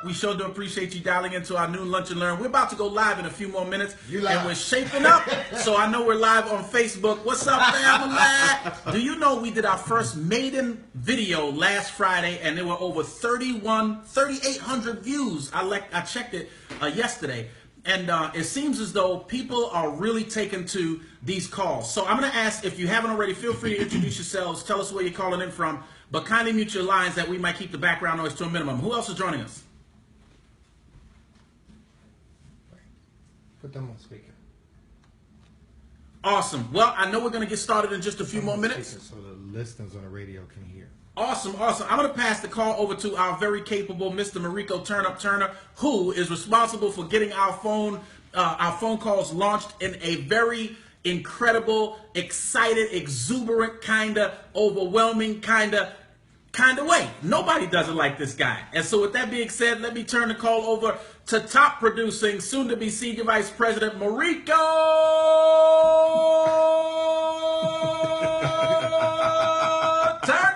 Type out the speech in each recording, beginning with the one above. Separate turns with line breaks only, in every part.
We sure do appreciate you dialing into our noon lunch and learn. We're about to go live in a few more minutes, and we're shaping up. So I know we're live on Facebook. What's up, family? Do you know we did our first maiden video last Friday, and there were over 3,800 views. I checked it yesterday, and it seems as though people are really taken to these calls. So I'm going to ask, if you haven't already, feel free to introduce yourselves. Tell us where you're calling in from, but kindly mute your lines that we might keep the background noise to a minimum. Who else is joining us?
Put them on speaker.
Awesome. Well, I know we're going to get started in just a few more minutes.
So the listeners on the radio can hear.
Awesome, awesome. I'm going to pass the call over to our very capable Mr. Mariko Turner, who is responsible for getting our phone calls launched in a very incredible, excited, exuberant, kind of overwhelming kind of way. Nobody does it like this guy. And so with that being said, let me turn the call over to top producing, soon to be Senior Vice President Mariko Turner.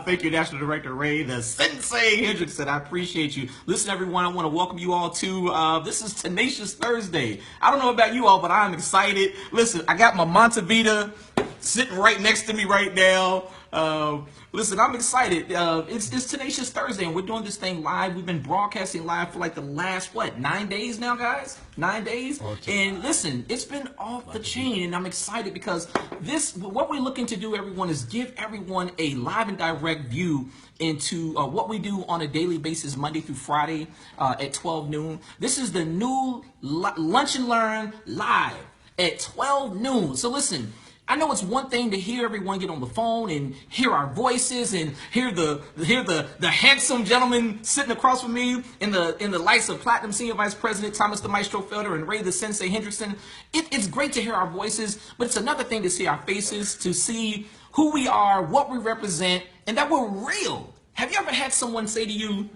Thank you, National Director Ray, the Sensei Hendrickson. I appreciate you. Listen, everyone, I want to welcome you all to, this is Tenacious Thursday. I don't know about you all, but I'm excited. Listen, I got my Montevita sitting right next to me right now. Listen, I'm excited. It's Tenacious Thursday, and we're doing this thing live. We've been broadcasting live for like the last, 9 days now, guys? 9 days? And listen, it's been off the chain, and I'm excited because what we're looking to do, everyone, is give everyone a live and direct view into what we do on a daily basis, Monday through Friday at 12 noon. This is the new Lunch and Learn live at 12 noon. So listen, I know it's one thing to hear everyone get on the phone and hear our voices and hear the handsome gentleman sitting across from me in the lights of Platinum Senior Vice President Thomas the Maestro Felder and Ray the Sensei Hendrickson. It's great to hear our voices, but it's another thing to see our faces, to see who we are, what we represent, and that we're real. Have you ever had someone say to you,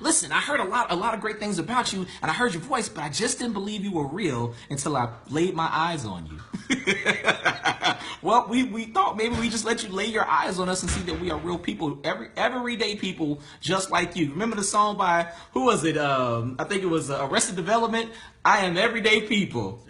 listen, I heard a lot of great things about you, and I heard your voice, but I just didn't believe you were real until I laid my eyes on you. Well, we thought maybe we just let you lay your eyes on us and see that we are real people, everyday people just like you. Remember the song by, who was it? I think it was Arrested Development. I am everyday people.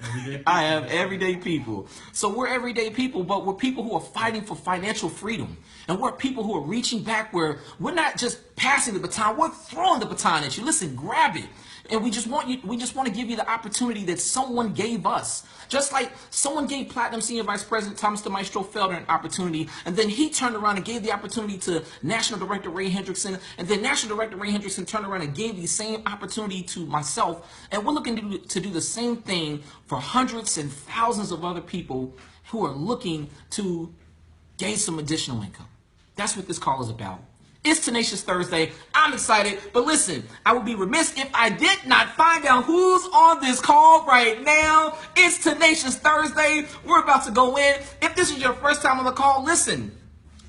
I am everyday people. So we're everyday people, but we're people who are fighting for financial freedom. And we're people who are reaching back, where we're not just passing the baton, we're throwing the baton at you. Listen, grab it. And we just want to give you the opportunity that someone gave us. Just like someone gave Platinum Senior Vice President Thomas the Maestro Felder an opportunity, and then he turned around and gave the opportunity to National Director Ray Hendrickson, and then National Director Ray Hendrickson turned around and gave the same opportunity to myself. And we're looking to do the same thing for hundreds and thousands of other people who are looking to gain some additional income. That's what this call is about. It's Tenacious Thursday. I'm excited, but listen, I would be remiss if I did not find out who's on this call right now. It's Tenacious Thursday. We're about to go in. If this is your first time on the call, listen,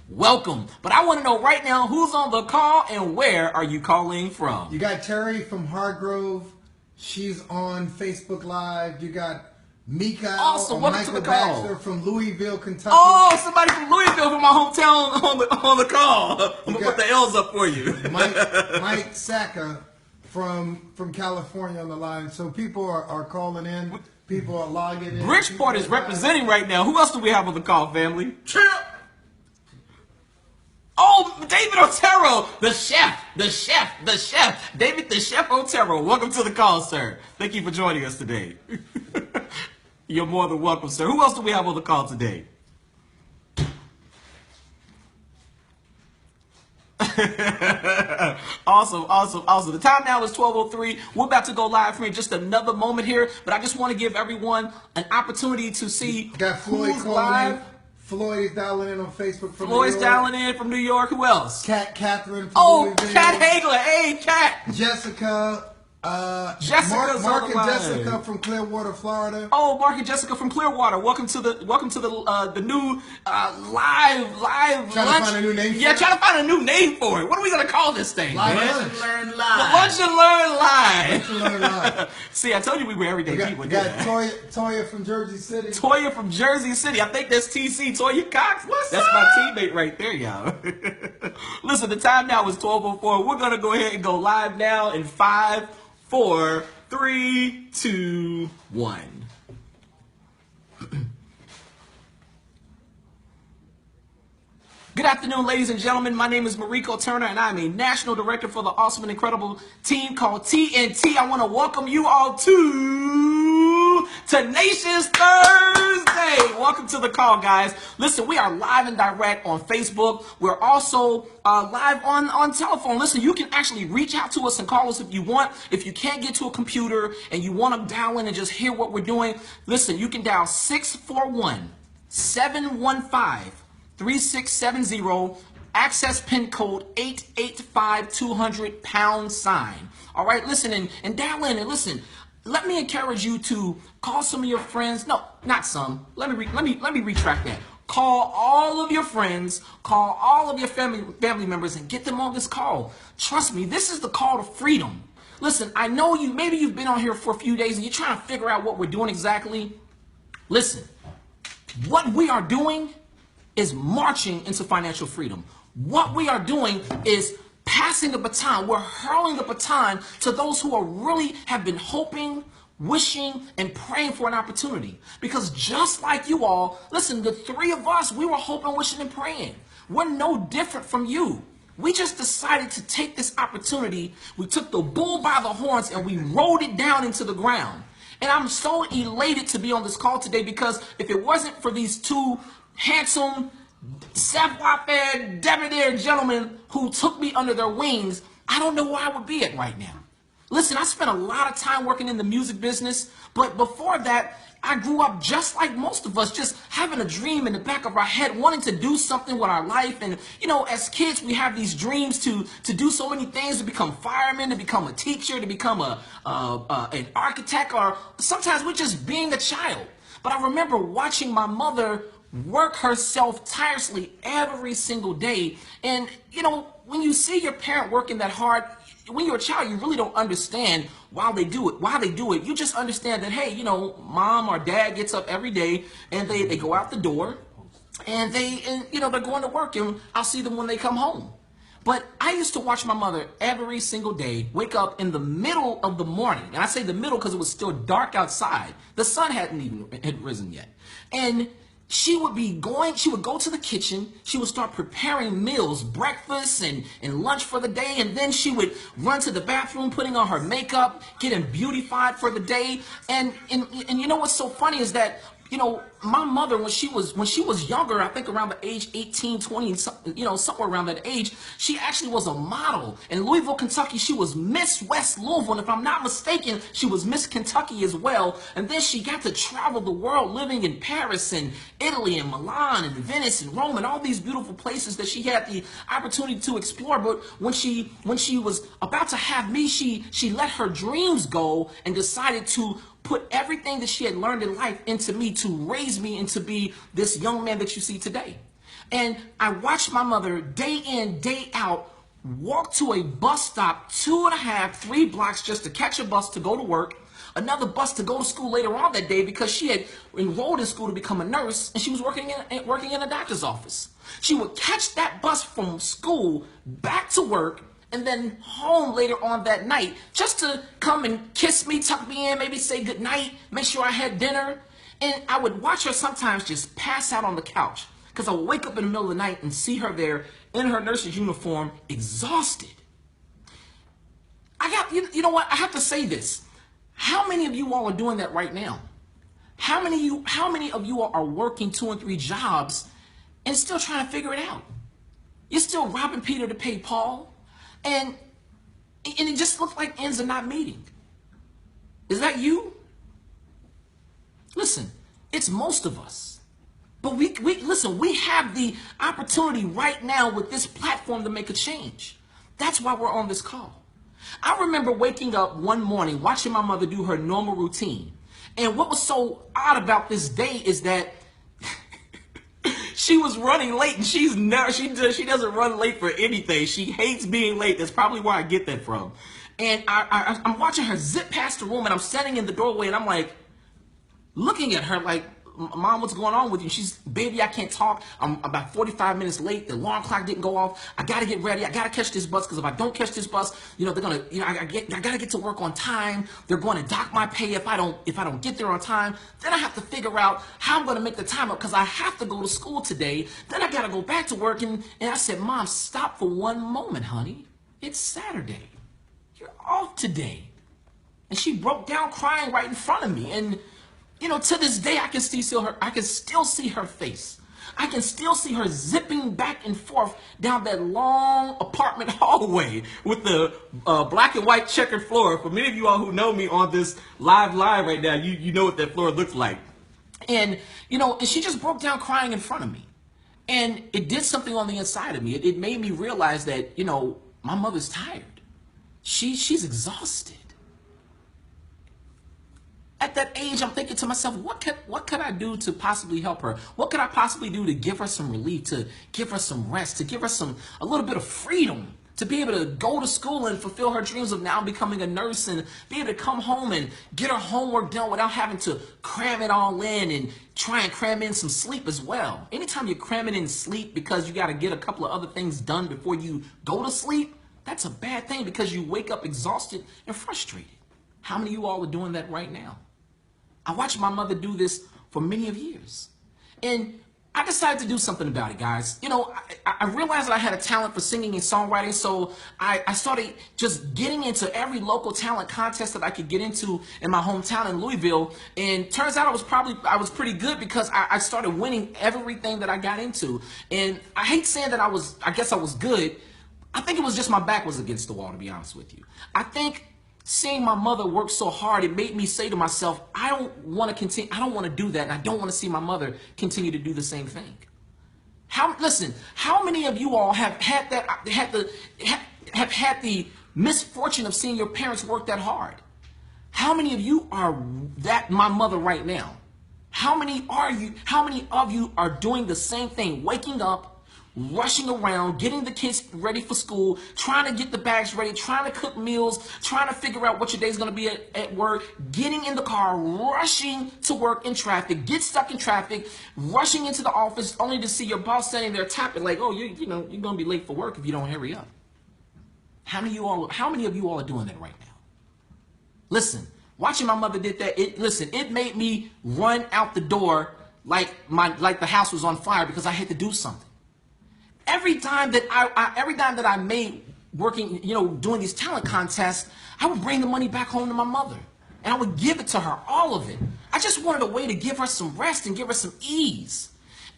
welcome. But I want to know right now who's on the call and where are you calling from?
You got Terry from Hargrove. She's on Facebook Live. You got Mika
awesome.
or Michael Baxter from Louisville, Kentucky.
Oh, somebody from Louisville from my hometown on the call. I'm going to put the L's up for you.
Mike Saka from California on the line. So people are calling in. People are logging in.
Bridgeport is representing right now. Who else do we have on the call, family?
Chip.
Oh, David Otero, the chef. David the Chef Otero. Welcome to the call, sir. Thank you for joining us today. You're more than welcome, sir. Who else do we have on the call today? Awesome. The time now is 12:03. We're about to go live for just another moment here, but I just want to give everyone an opportunity to see
got Floyd
who's live.
Floyd is dialing in on Facebook from
Floyd's
New York.
dialing in from New York. Who else?
Catherine from
Oh,
Louisville.
Kat Hagler. Hey, Kat.
Jessica
Jessica's
Mark
on
and
the line.
Jessica from Clearwater, Florida.
Oh, Mark and Jessica from Clearwater. Welcome to the new live
Trying
lunch.
to find a new name for
Yeah,
it?
trying to find a new name for it. What are we gonna call this thing?
Live
man?
lunch.
Learn
The
live.
Lunch and Learn Live.
Learn live.
See, I told you we were everyday
We
people.
got
didn't I?
Toya from Jersey City.
Toya from Jersey City. I think that's TC, Toya Cox.
What's
that's
up?
my teammate right there, y'all. Listen, the time now is 12:04. We're going to go ahead and go live now in 5, 4, 3, 2, 1. Good afternoon, ladies and gentlemen. My name is Mariko Turner, and I'm a national director for the awesome and incredible team called TNT. I want to welcome you all to Tenacious Thursday. Welcome to the call, guys. Listen, we are live and direct on Facebook. We're also live on telephone. Listen, you can actually reach out to us and call us if you want. If you can't get to a computer and you want to dial in and just hear what we're doing, listen, you can dial 641-715-3670, access pin code 885-200#. All right, listen and dial in and listen. Let me encourage you to call some of your friends. No, not some. Let me retract that. Call all of your friends, call all of your family members, and get them on this call. Trust me, this is the call to freedom. Listen, I know maybe you've been on here for a few days and you're trying to figure out what we're doing exactly. Listen, what we are doing is marching into financial freedom. What we are doing is passing the baton. We're hurling the baton to those who really have been hoping, wishing, and praying for an opportunity. Because just like you all, listen, the three of us, we were hoping, wishing, and praying. We're no different from you. We just decided to take this opportunity. We took the bull by the horns and we rolled it down into the ground. And I'm so elated to be on this call today because if it wasn't for these two handsome, savoir-faire, debonair gentlemen who took me under their wings, I don't know where I would be at right now. Listen, I spent a lot of time working in the music business, but before that, I grew up just like most of us, just having a dream in the back of our head, wanting to do something with our life. And, you know, as kids, we have these dreams to do so many things, to become firemen, to become a teacher, to become an architect, or sometimes we're just being a child. But I remember watching my mother work herself tirelessly every single day. And, you know, when you see your parent working that hard, when you're a child, you really don't understand why they do it. You just understand that, hey, you know, mom or dad gets up every day and they go out the door and you know, they're going to work and I'll see them when they come home. But I used to watch my mother every single day wake up in the middle of the morning. And I say the middle because it was still dark outside. The sun hadn't risen yet. And she would go to the kitchen, she would start preparing meals, breakfast and lunch for the day, and then she would run to the bathroom, putting on her makeup, getting beautified for the day. And you know what's so funny is that, you know, my mother, when she was younger, I think around the age 18, 20, you know, somewhere around that age, she actually was a model. In Louisville, Kentucky, she was Miss West Louisville, and if I'm not mistaken, she was Miss Kentucky as well. And then she got to travel the world, living in Paris and Italy and Milan and Venice and Rome and all these beautiful places that she had the opportunity to explore. But when she was about to have me, she let her dreams go and decided to put everything that she had learned in life into me to raise me and to be this young man that you see today. And I watched my mother day in, day out, walk to a bus stop 2.5, 3 blocks just to catch a bus to go to work, another bus to go to school later on that day because she had enrolled in school to become a nurse and she was working in a doctor's office. She would catch that bus from school back to work and then home later on that night just to come and kiss me, tuck me in, maybe say good night, make sure I had dinner. And I would watch her sometimes just pass out on the couch because I would wake up in the middle of the night and see her there in her nurse's uniform, exhausted. You know what? I have to say this. How many of you all are doing that right now? How many of you are working 2 and 3 jobs and still trying to figure it out? You're still robbing Peter to pay Paul. And it just looks like ends are not meeting. Is that you? Listen, it's most of us. But we have the opportunity right now with this platform to make a change. That's why we're on this call. I remember waking up one morning, watching my mother do her normal routine. And what was so odd about this day is that she was running late, and she doesn't run late for anything. She hates being late. That's probably where I get that from. And I'm watching her zip past the room, and I'm standing in the doorway, and I'm like, looking at her like, Mom, what's going on with you? She's, baby, I can't talk. I'm about 45 minutes late. The alarm clock didn't go off. I got to get ready. I got to catch this bus, because if I don't catch this bus, they're going to, I got to get to work on time. They're going to dock my pay if I don't get there on time. Then I have to figure out how I'm going to make the time up, because I have to go to school today. Then I got to go back to work. And I said, Mom, stop for one moment, honey. It's Saturday. You're off today. And she broke down crying right in front of me. And to this day, I can still see her face. I can still see her zipping back and forth down that long apartment hallway with the black and white checkered floor. For many of you all who know me on this live right now, you know what that floor looks like. And, and she just broke down crying in front of me. And it did something on the inside of me. It made me realize that, my mother's tired. She's exhausted. At that age, I'm thinking to myself, what could I do to possibly help her? What could I possibly do to give her some relief, to give her some rest, to give her a little bit of freedom, to be able to go to school and fulfill her dreams of now becoming a nurse, and be able to come home and get her homework done without having to cram it all in and try and cram in some sleep as well. Anytime you're cramming in sleep because you got to get a couple of other things done before you go to sleep, that's a bad thing, because you wake up exhausted and frustrated. How many of you all are doing that right now? I watched my mother do this for many of years. And I decided to do something about it, guys. I realized that I had a talent for singing and songwriting, so I started just getting into every local talent contest that I could get into in my hometown in Louisville. And turns out I was pretty good, because I started winning everything that I got into. And I hate saying that I guess I was good. I think it was just my back was against the wall, to be honest with you. I think seeing my mother work so hard, it made me say to myself, I don't want to continue. I don't want to do that, and I don't want to see my mother continue to do the same thing. Listen, how many of you all have had the misfortune of seeing your parents work that hard? How many of you are my mother right now? How many of you are doing the same thing, waking up, rushing around, getting the kids ready for school, trying to get the bags ready, trying to cook meals, trying to figure out what your day's going to be at work, getting in the car, rushing to work in traffic, get stuck in traffic, rushing into the office only to see your boss standing there tapping like, oh, you're going to be late for work if you don't hurry up. How many of you all are doing that right now? Listen, watching my mother did that, it made me run out the door like the house was on fire, because I had to do something. Every time that I made working, doing these talent contests, I would bring the money back home to my mother, and I would give it to her, all of it. I just wanted a way to give her some rest and give her some ease.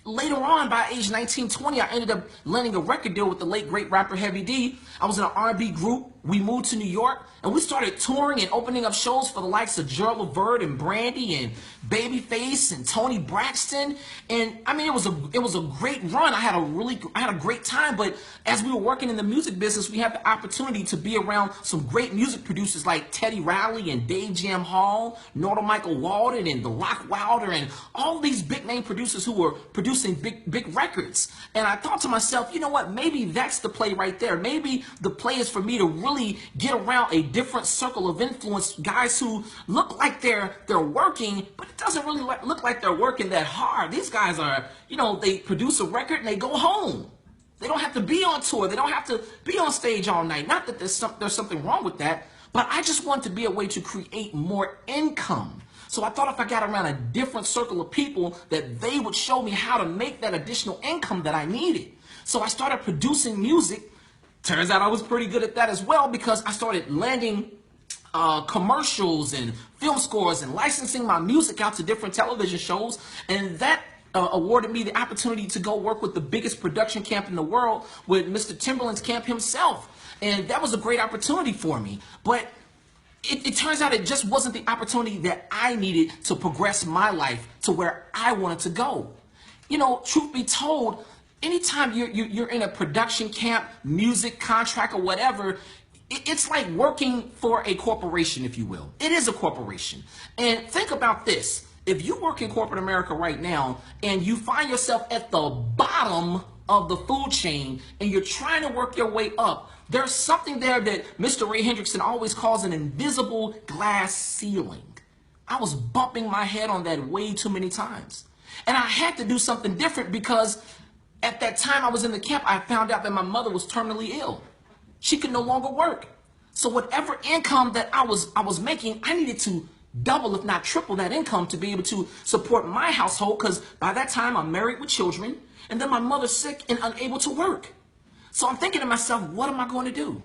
Later on, by age 19, 20, I ended up landing a record deal with the late, great rapper Heavy D. I was in an R&B group. We moved to New York, and we started touring and opening up shows for the likes of Gerald Levert and Brandy and Babyface and Tony Braxton. And I mean, it was a great run. I had a great time. But as we were working in the music business, we had the opportunity to be around some great music producers like Teddy Riley and Dave Jam Hall, Norda Michael Walden and The Rock Wilder, and all these big name producers who were producing big records. And I thought to myself, you know what? Maybe that's the play right there. Maybe the play is for me to really get around a different circle of influence, guys who look like they're working, but it doesn't really look like they're working that hard. These guys are, they produce a record and they go home. They don't have to be on tour. They don't have to be on stage all night. Not that there's something wrong with that, but I just want to be a way to create more income. So I thought if I got around a different circle of people, that they would show me how to make that additional income that I needed. So I started producing music. Turns out I was pretty good at that as well, because I started landing commercials and film scores and licensing my music out to different television shows. And that awarded me the opportunity to go work with the biggest production camp in the world, with Mr. Timberland's camp himself. And that was a great opportunity for me. But it turns out it just wasn't the opportunity that I needed to progress my life to where I wanted to go. Truth be told, anytime you're in a production camp, music contract or whatever, It's like working for a corporation, if you will. It is a corporation. And think about this. If you work in corporate America right now and you find yourself at the bottom of the food chain and you're trying to work your way up, there's something there that Mr. Ray Hendrickson always calls an invisible glass ceiling. I was bumping my head on that way too many times. And I had to do something different because at that time I was in the camp, I found out that my mother was terminally ill. She could no longer work. So whatever income that I was making, I needed to double, if not triple that income to be able to support my household, because by that time I'm married with children, and then my mother's sick and unable to work. So I'm thinking to myself, what am I going to do?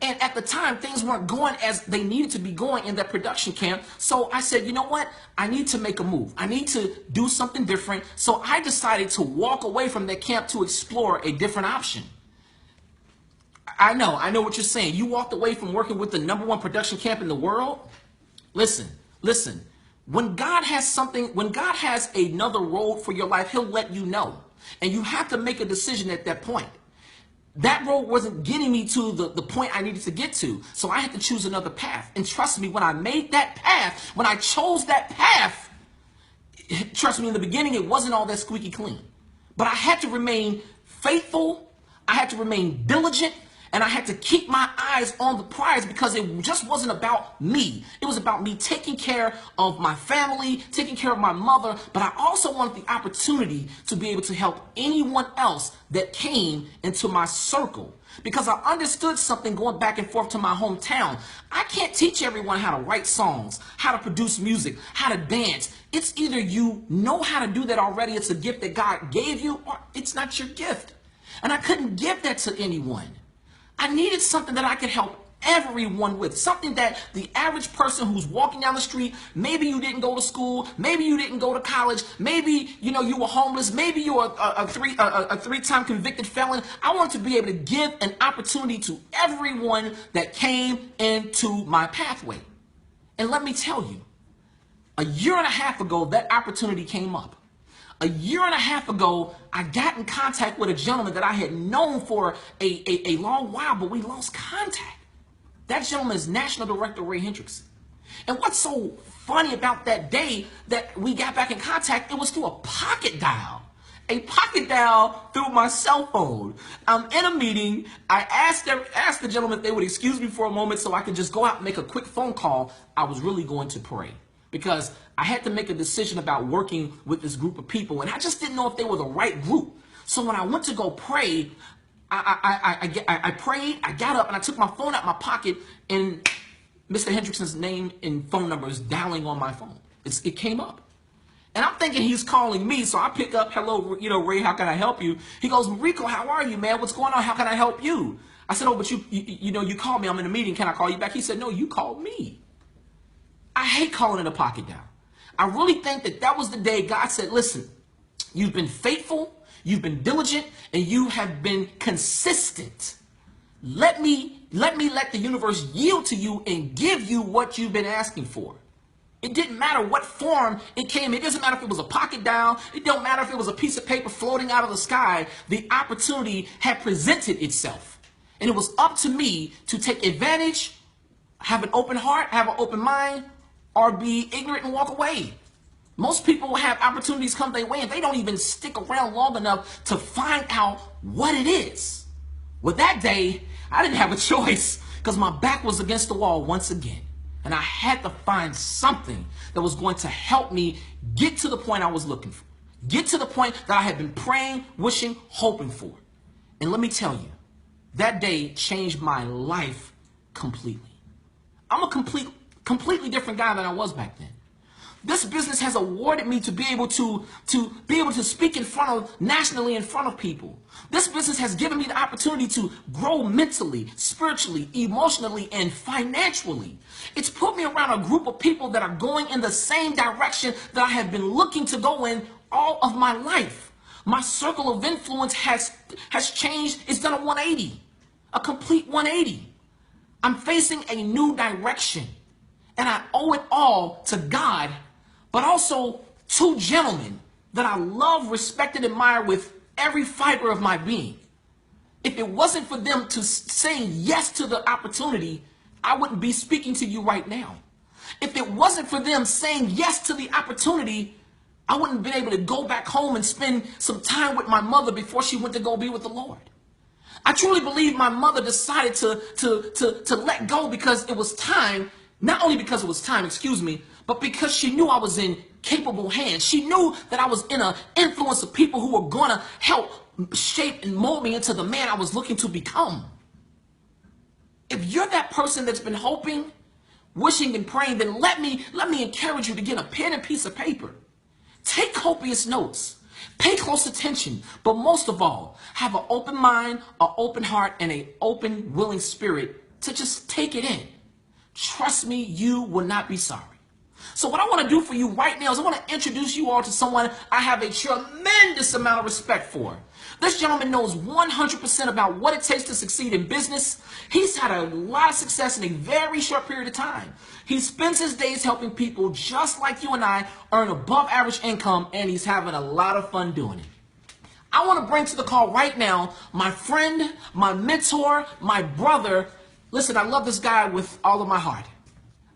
And at the time, things weren't going as they needed to be going in that production camp. So I said, you know what? I need to make a move. I need to do something different. So I decided to walk away from that camp to explore a different option. I know what you're saying. You walked away from working with the #1 production camp in the world. Listen. When God has another road for your life, he'll let you know. And you have to make a decision at that point. That road wasn't getting me to the point I needed to get to. So I had to choose another path. And trust me, when I made that path, when I chose that path, trust me, in the beginning, it wasn't all that squeaky clean. But I had to remain faithful. I had to remain diligent. And I had to keep my eyes on the prize because it just wasn't about me. It was about me taking care of my family, taking care of my mother. But I also wanted the opportunity to be able to help anyone else that came into my circle. Because I understood something going back and forth to my hometown. I can't teach everyone how to write songs, how to produce music, how to dance. It's either you know how to do that already, it's a gift that God gave you, or it's not your gift. And I couldn't give that to anyone. I needed something that I could help everyone with, something that the average person who's walking down the street, maybe you didn't go to school, maybe you didn't go to college, maybe you were homeless, maybe you're a three-time convicted felon. I want to be able to give an opportunity to everyone that came into my pathway. And let me tell you, a year and a half ago, that opportunity came up. A year and a half ago, I got in contact with a gentleman that I had known for a long while, but we lost contact. That gentleman is National Director Ray Hendrickson. And what's so funny about that day that we got back in contact, it was through a pocket dial. A pocket dial through my cell phone. I'm in a meeting. I asked the gentleman if they would excuse me for a moment so I could just go out and make a quick phone call. I was really going to pray, because I had to make a decision about working with this group of people, and I just didn't know if they were the right group. So when I went to go pray, I prayed, I got up, and I took my phone out of my pocket, and Mr. Hendrickson's name and phone number is dialing on my phone. It came up. And I'm thinking he's calling me, so I pick up, hello, Ray, how can I help you? He goes, Rico, how are you, man? What's going on? How can I help you? I said, oh, but you called me. I'm in a meeting. Can I call you back? He said, no, you called me. I hate calling it a pocket dial. I really think that was the day God said, listen, you've been faithful, you've been diligent, and you have been consistent. Let the universe yield to you and give you what you've been asking for. It didn't matter what form it came. It doesn't matter if it was a pocket dial. It don't matter if it was a piece of paper floating out of the sky. The opportunity had presented itself. And it was up to me to take advantage, have an open heart, have an open mind, or be ignorant and walk away. Most people have opportunities come their way and they don't even stick around long enough to find out what it is. Well, that day, I didn't have a choice because my back was against the wall once again. And I had to find something that was going to help me get to the point I was looking for. Get to the point that I had been praying, wishing, hoping for. And let me tell you, that day changed my life completely. I'm a completely different guy than I was back then. This business has awarded me to be able to speak nationally in front of people. This business has given me the opportunity to grow mentally, spiritually, emotionally, and financially. It's put me around a group of people that are going in the same direction that I have been looking to go in all of my life. My circle of influence has changed. It's done a 180, a complete 180. I'm facing a new direction, and I owe it all to God, but also two gentlemen that I love, respect, and admire with every fiber of my being. If it wasn't for them to saying yes to the opportunity, I wouldn't be speaking to you right now. If it wasn't for them saying yes to the opportunity, I wouldn't have been able to go back home and spend some time with my mother before she went to go be with the Lord. I truly believe my mother decided to let go because it was time, not only because it was time, but because she knew I was in capable hands. She knew that I was in an influence of people who were going to help shape and mold me into the man I was looking to become. If you're that person that's been hoping, wishing, and praying, then let me encourage you to get a pen and piece of paper. Take copious notes. Pay close attention. But most of all, have an open mind, an open heart, and an open, willing spirit to just take it in. Trust me, you will not be sorry. So what I want to do for you right now is I want to introduce you all to someone I have a tremendous amount of respect for. This gentleman knows 100% about what it takes to succeed in business. He's had a lot of success in a very short period of time. He spends his days helping people just like you and I earn above average income, and he's having a lot of fun doing it. I want to bring to the call right now my friend, my mentor, my brother. Listen, I love this guy with all of my heart.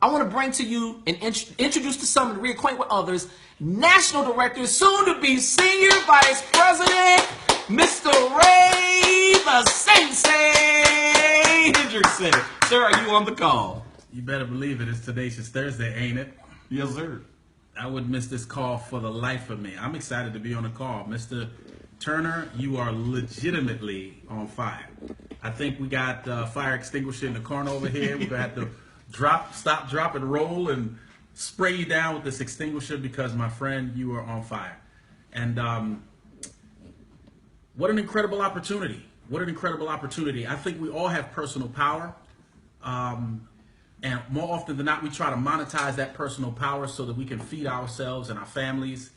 I want to bring to you and introduce to some and reacquaint with others, National Director, soon to be Senior Vice President, Mr. Ray the Sensei Hendrickson. Sir, are you on the call?
You better believe it. It's Tenacious Thursday, ain't it?
Yes, sir.
I wouldn't miss this call for the life of me. I'm excited to be on the call. Mr. Turner, you are legitimately on fire. I think we got fire extinguisher in the corner over here. We're going to have to stop, drop, and roll and spray you down with this extinguisher because, my friend, you are on fire. And what an incredible opportunity. What an incredible opportunity. I think we all have personal power. And more often than not, we try to monetize that personal power so that we can feed ourselves and our families.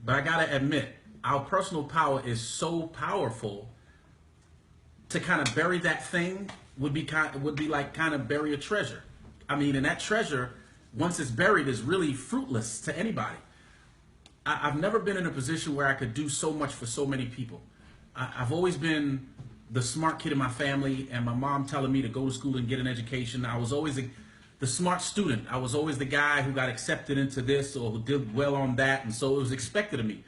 But I got to admit, our personal power is so powerful, to kind of bury that thing would be like kind of bury a treasure. I mean, and that treasure, once it's buried, is really fruitless to anybody. I've never been in a position where I could do so much for so many people. I've always been the smart kid in my family, and my mom telling me to go to school and get an education. I was always the smart student. I was always the guy who got accepted into this or who did well on that, and so it was expected of me.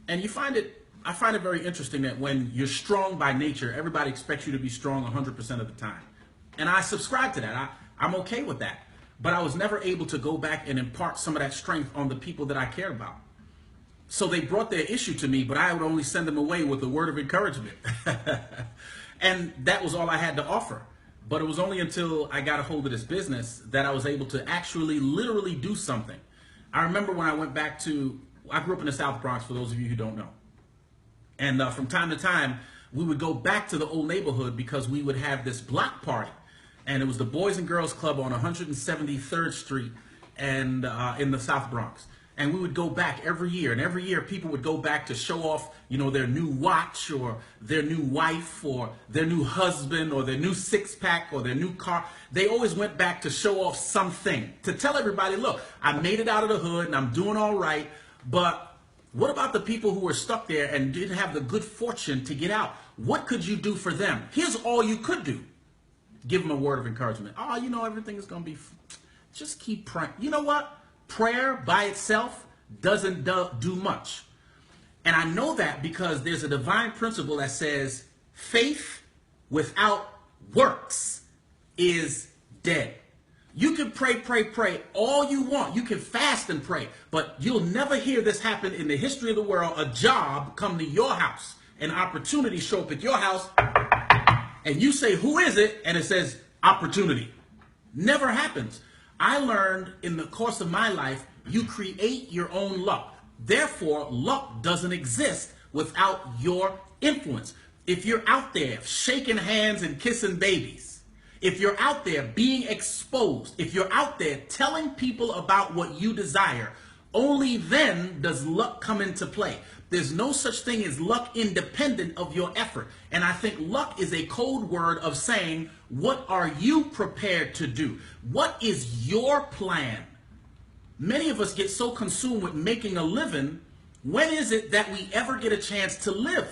And I find it very interesting that when you're strong by nature, everybody expects you to be strong 100% of the time. And I subscribe to that. I'm okay with that. But I was never able to go back and impart some of that strength on the people that I care about. So they brought their issue to me, but I would only send them away with a word of encouragement. And that was all I had to offer. But it was only until I got a hold of this business that I was able to actually literally do something. I remember when I went back I grew up in the South Bronx, for those of you who don't know. And from time to time, we would go back to the old neighborhood because we would have this block party. And it was the Boys and Girls Club on 173rd Street and in the South Bronx. And we would go back every year. And every year, people would go back to show off, their new watch or their new wife or their new husband or their new six-pack or their new car. They always went back to show off something, to tell everybody, look, I made it out of the hood and I'm doing all right. But what about the people who were stuck there and didn't have the good fortune to get out? What could you do for them? Here's all you could do. Give them a word of encouragement. Oh, everything is going to be, just keep praying. You know what? Prayer by itself doesn't do much. And I know that because there's a divine principle that says faith without works is dead. You can pray all you want. You can fast and pray, but you'll never hear this happen in the history of the world. A job come to your house, an opportunity show up at your house, and you say, who is it? And it says opportunity. Never happens. I learned in the course of my life, you create your own luck. Therefore, luck doesn't exist without your influence. If you're out there shaking hands and kissing babies, if you're out there being exposed, if you're out there telling people about what you desire, only then does luck come into play. There's no such thing as luck independent of your effort. And I think luck is a code word of saying, what are you prepared to do? What is your plan? Many of us get so consumed with making a living. When is it that we ever get a chance to live?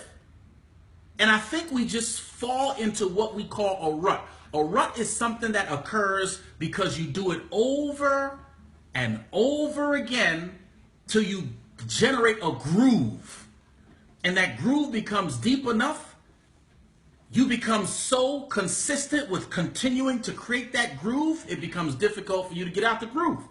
And I think we just fall into what we call a rut. A rut is something that occurs because you do it over and over again till you generate a groove. And that groove becomes deep enough. You become so consistent with continuing to create that groove, it becomes difficult for you to get out the groove.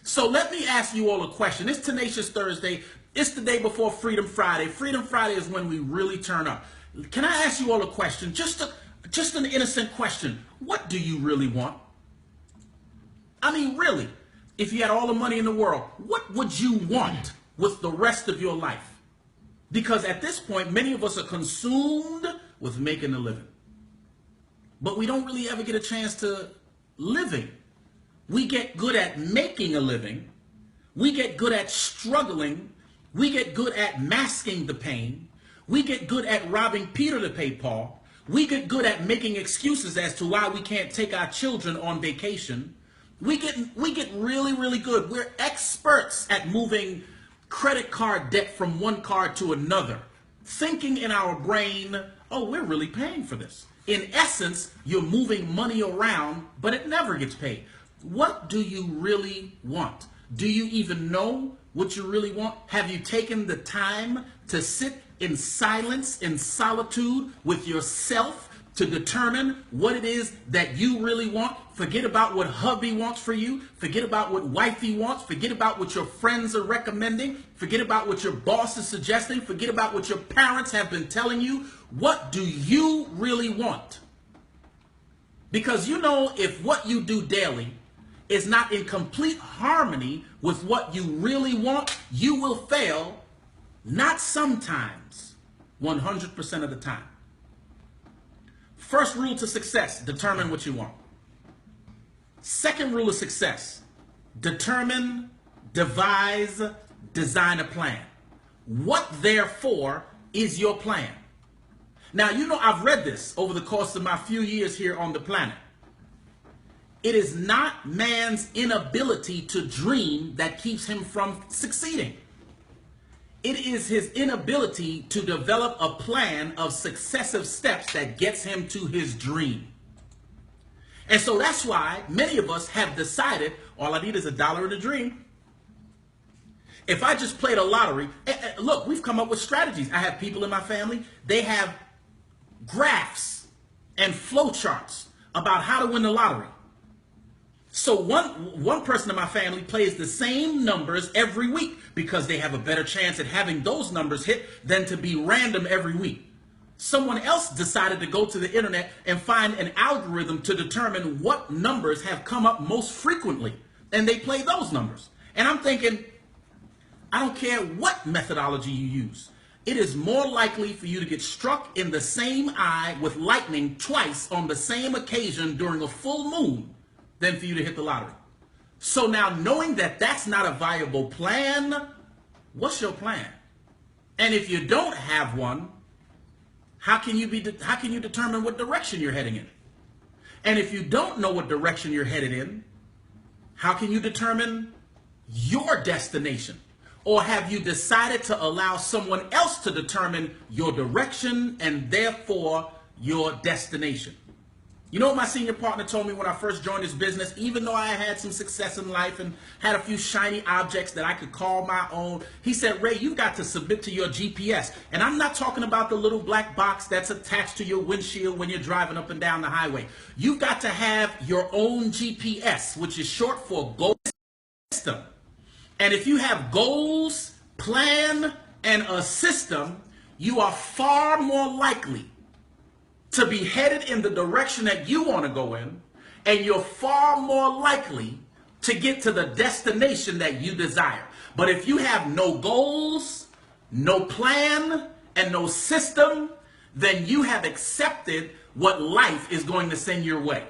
So let me ask you all a question. It's Tenacious Thursday. It's the day before Freedom Friday. Freedom Friday is when we really turn up. Can I ask you all a question? Just an innocent question. What do you really want? I mean, really, if you had all the money in the world, what would you want with the rest of your life? Because at this point, many of us are consumed with making a living. But we don't really ever get a chance to living. We get good at making a living. We get good at struggling. We get good at masking the pain. We get good at robbing Peter to pay Paul. We get good at making excuses as to why we can't take our children on vacation. We get really, really good. We're experts at moving credit card debt from one card to another, thinking in our brain, oh, we're really paying for this. In essence, you're moving money around, but it never gets paid. What do you really want? Do you even know what you really want? Have you taken the time to sit in silence, in solitude with yourself to determine what it is that you really want? Forget about what hubby wants for you. Forget about what wifey wants. Forget about what your friends are recommending. Forget about what your boss is suggesting. Forget about what your parents have been telling you. What do you really want? Because you know, if what you do daily is not in complete harmony with what you really want, you will fail, not sometimes, 100% of the time. First rule to success, determine what you want. Second rule of success, determine, devise, design a plan. What, therefore, is your plan? Now, you know, I've read this over the course of my few years here on the planet. It is not man's inability to dream that keeps him from succeeding. It is his inability to develop a plan of successive steps that gets him to his dream. And so that's why many of us have decided all I need is $1 in a dream. If I just played a lottery, look, we've come up with strategies. I have people in my family, they have graphs and flow charts about how to win the lottery. So one person in my family plays the same numbers every week because they have a better chance at having those numbers hit than to be random every week. Someone else decided to go to the internet and find an algorithm to determine what numbers have come up most frequently, and they play those numbers. And I'm thinking, I don't care what methodology you use. It is more likely for you to get struck in the same eye with lightning twice on the same occasion during a full moon than for you to hit the lottery. So now, knowing that that's not a viable plan, what's your plan? And if you don't have one, how can you determine what direction you're heading in? And if you don't know what direction you're headed in, how can you determine your destination? Or have you decided to allow someone else to determine your direction and therefore your destination? You know what my senior partner told me when I first joined this business? Even though I had some success in life and had a few shiny objects that I could call my own, he said, Ray, you've got to submit to your GPS. And I'm not talking about the little black box that's attached to your windshield when you're driving up and down the highway. You've got to have your own GPS, which is short for goal system. And if you have goals, plan, and a system, you are far more likely to be headed in the direction that you want to go in, and you're far more likely to get to the destination that you desire. But if you have no goals, no plan, and no system, then you have accepted what life is going to send your way.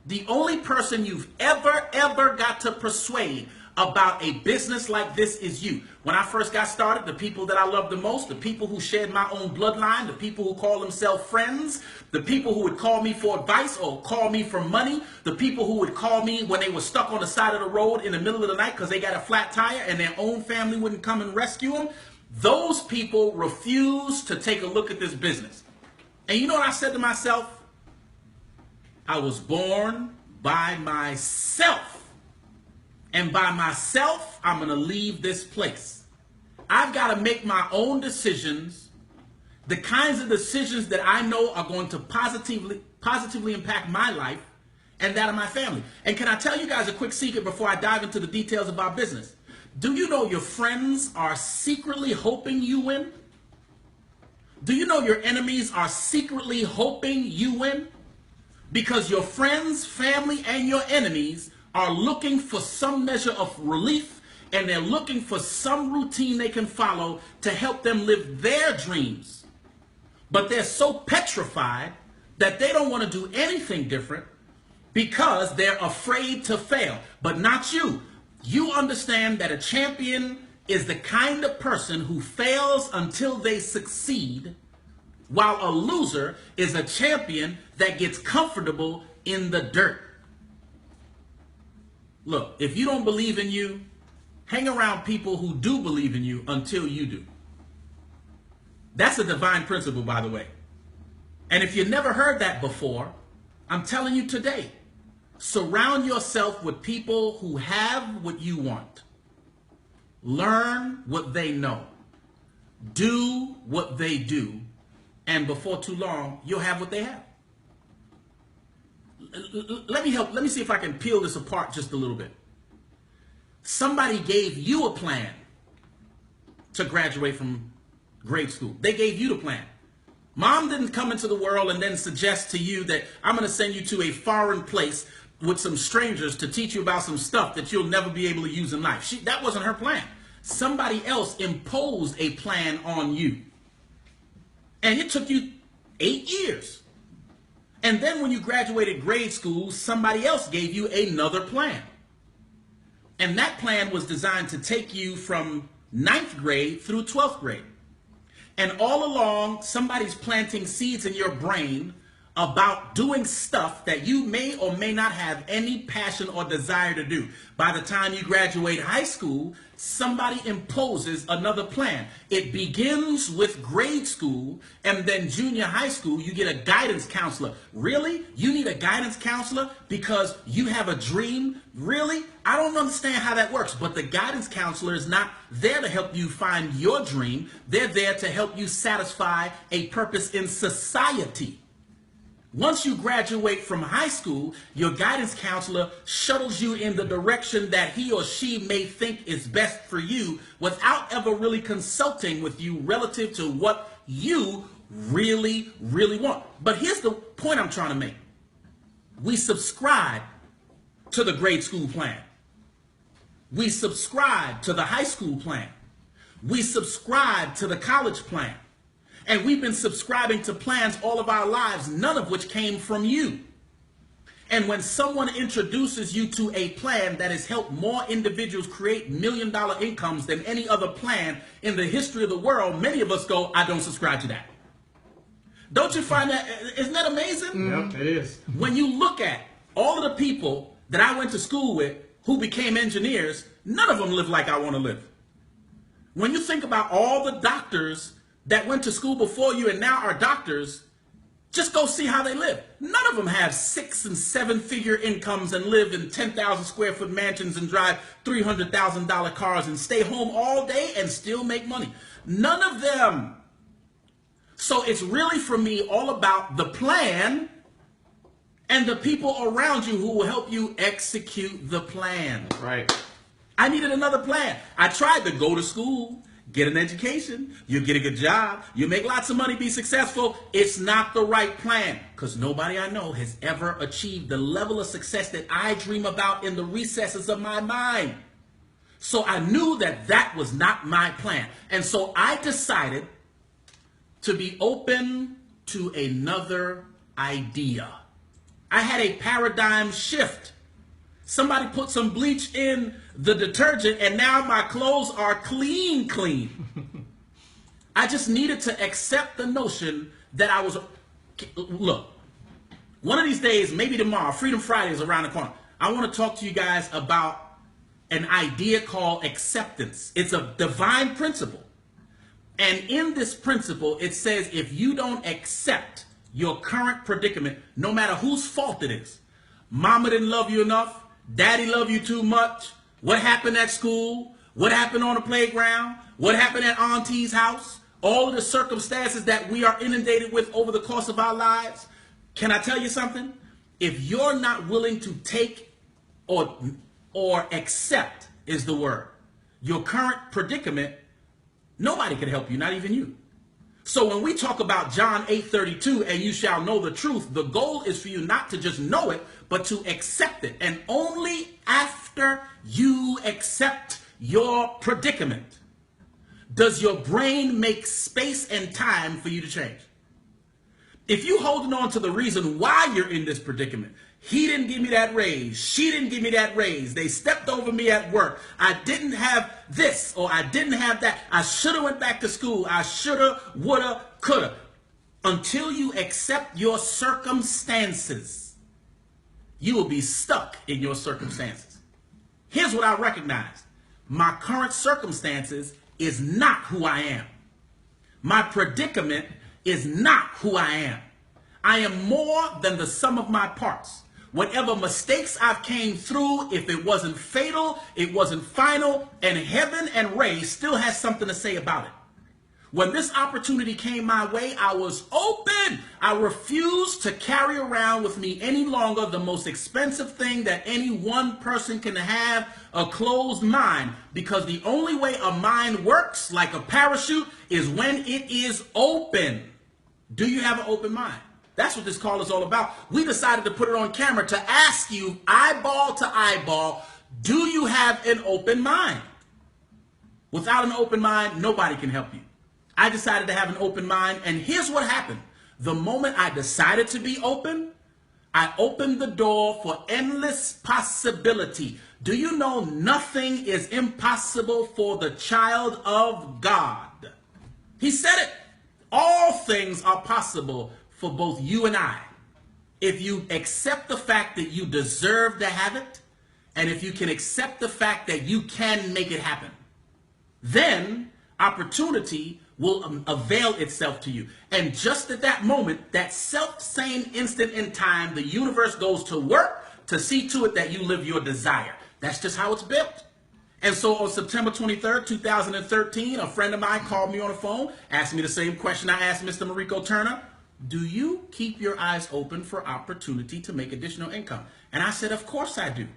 The only person you've ever got to persuade about a business like this is you. When I first got started, the people that I loved the most, the people who shared my own bloodline, the people who call themselves friends, the people who would call me for advice or call me for money, the people who would call me when they were stuck on the side of the road in the middle of the night because they got a flat tire and their own family wouldn't come and rescue them, Those people refuse to take a look at this business. And you know what I said to myself? I was born by myself. And by myself, I'm going to leave this place. I've got to make my own decisions, the kinds of decisions that I know are going to positively impact my life and that of my family. And can I tell you guys a quick secret before I dive into the details of our business? Do you know your friends are secretly hoping you win? Do you know your enemies are secretly hoping you win? Because your friends, family, and your enemies are looking for some measure of relief, and they're looking for some routine they can follow to help them live their dreams. But they're so petrified that they don't want to do anything different because they're afraid to fail. But not you. You understand that a champion is the kind of person who fails until they succeed, while a loser is a champion that gets comfortable in the dirt. Look, if you don't believe in you, hang around people who do believe in you until you do. That's a divine principle, by the way. And if you never heard that before, I'm telling you today, surround yourself with people who have what you want. Learn what they know. Do what they do. And before too long, you'll have what they have. Let me see if I can peel this apart just a little bit. Somebody gave you a plan to graduate from grade school. They gave you the plan. Mom didn't come into the world and then suggest to you that I'm going to send you to a foreign place with some strangers to teach you about some stuff that you'll never be able to use in life. That wasn't her plan. Somebody else imposed a plan on you. And it took you 8 years. And then when you graduated grade school, somebody else gave you another plan. And that plan was designed to take you from 9th grade through 12th grade. And all along, somebody's planting seeds in your brain about doing stuff that you may or may not have any passion or desire to do. By the time you graduate high school, somebody imposes another plan. It begins with grade school, and then junior high school, you get a guidance counselor. Really? You need a guidance counselor because you have a dream? Really? I don't understand how that works, but the guidance counselor is not there to help you find your dream. They're there to help you satisfy a purpose in society. Once you graduate from high school, your guidance counselor shuttles you in the direction that he or she may think is best for you without ever really consulting with you relative to what you really, really want. But here's the point I'm trying to make. We subscribe to the grade school plan. We subscribe to the high school plan. We subscribe to the college plan. And we've been subscribing to plans all of our lives, none of which came from you. And when someone introduces you to a plan that has helped more individuals create $1 million incomes than any other plan in the history of the world, many of us go, I don't subscribe to that. Don't you find that? Isn't that amazing?
Yep, it is.
When you look at all of the people that I went to school with who became engineers, none of them live like I want to live. When you think about all the doctors that went to school before you and now are doctors, just go see how they live. None of them have 6- and 7-figure incomes and live in 10,000 square foot mansions and drive $300,000 cars and stay home all day and still make money. None of them. So it's really, for me, all about the plan and the people around you who will help you execute the plan.
Right.
I needed another plan. I tried to go to school, get an education, you get a good job, you make lots of money, be successful. It's not the right plan because nobody I know has ever achieved the level of success that I dream about in the recesses of my mind. So I knew that that was not my plan. And so I decided to be open to another idea. I had a paradigm shift. Somebody put some bleach in the detergent and now my clothes are clean. I just needed to accept the notion that I was, look, one of these days, maybe tomorrow, Freedom Friday is around the corner. I want to talk to you guys about an idea called acceptance. It's a divine principle. And in this principle, it says if you don't accept your current predicament, no matter whose fault it is, mama didn't love you enough, daddy loved you too much, what happened at school, what happened on the playground, what happened at auntie's house, all of the circumstances that we are inundated with over the course of our lives. Can I tell you something? If you're not willing to take or accept is the word, your current predicament, nobody can help you, not even you. So when we talk about John 8:32, and you shall know the truth, the goal is for you not to just know it, but to accept it. And only after you accept your predicament does your brain make space and time for you to change. If you holding on to the reason why you're in this predicament, he didn't give me that raise, she didn't give me that raise, they stepped over me at work, I didn't have this or I didn't have that, I should have went back to school, I shoulda, woulda, coulda. Until you accept your circumstances, you will be stuck in your circumstances. Here's what I recognize. My current circumstances is not who I am. My predicament is not who I am. I am more than the sum of my parts. Whatever mistakes I've came through, if it wasn't fatal, it wasn't final, and heaven and Ray still has something to say about it. When this opportunity came my way, I was open. I refused to carry around with me any longer the most expensive thing that any one person can have, a closed mind. Because the only way a mind works like a parachute is when it is open. Do you have an open mind? That's what this call is all about. We decided to put it on camera to ask you, eyeball to eyeball, do you have an open mind? Without an open mind, nobody can help you. I decided to have an open mind, and here's what happened. The moment I decided to be open, I opened the door for endless possibility. Do you know nothing is impossible for the child of God? He said it. All things are possible for both you and I. If you accept the fact that you deserve to have it, and if you can accept the fact that you can make it happen, then opportunity will avail itself to you. And just at that moment, that self-same instant in time, the universe goes to work to see to it that you live your desire. That's just how it's built. And so on September 23rd, 2013, a friend of mine called me on the phone, asked me the same question I asked Mr. Mariko Turner. Do you keep your eyes open for opportunity to make additional income? And I said, of course I do.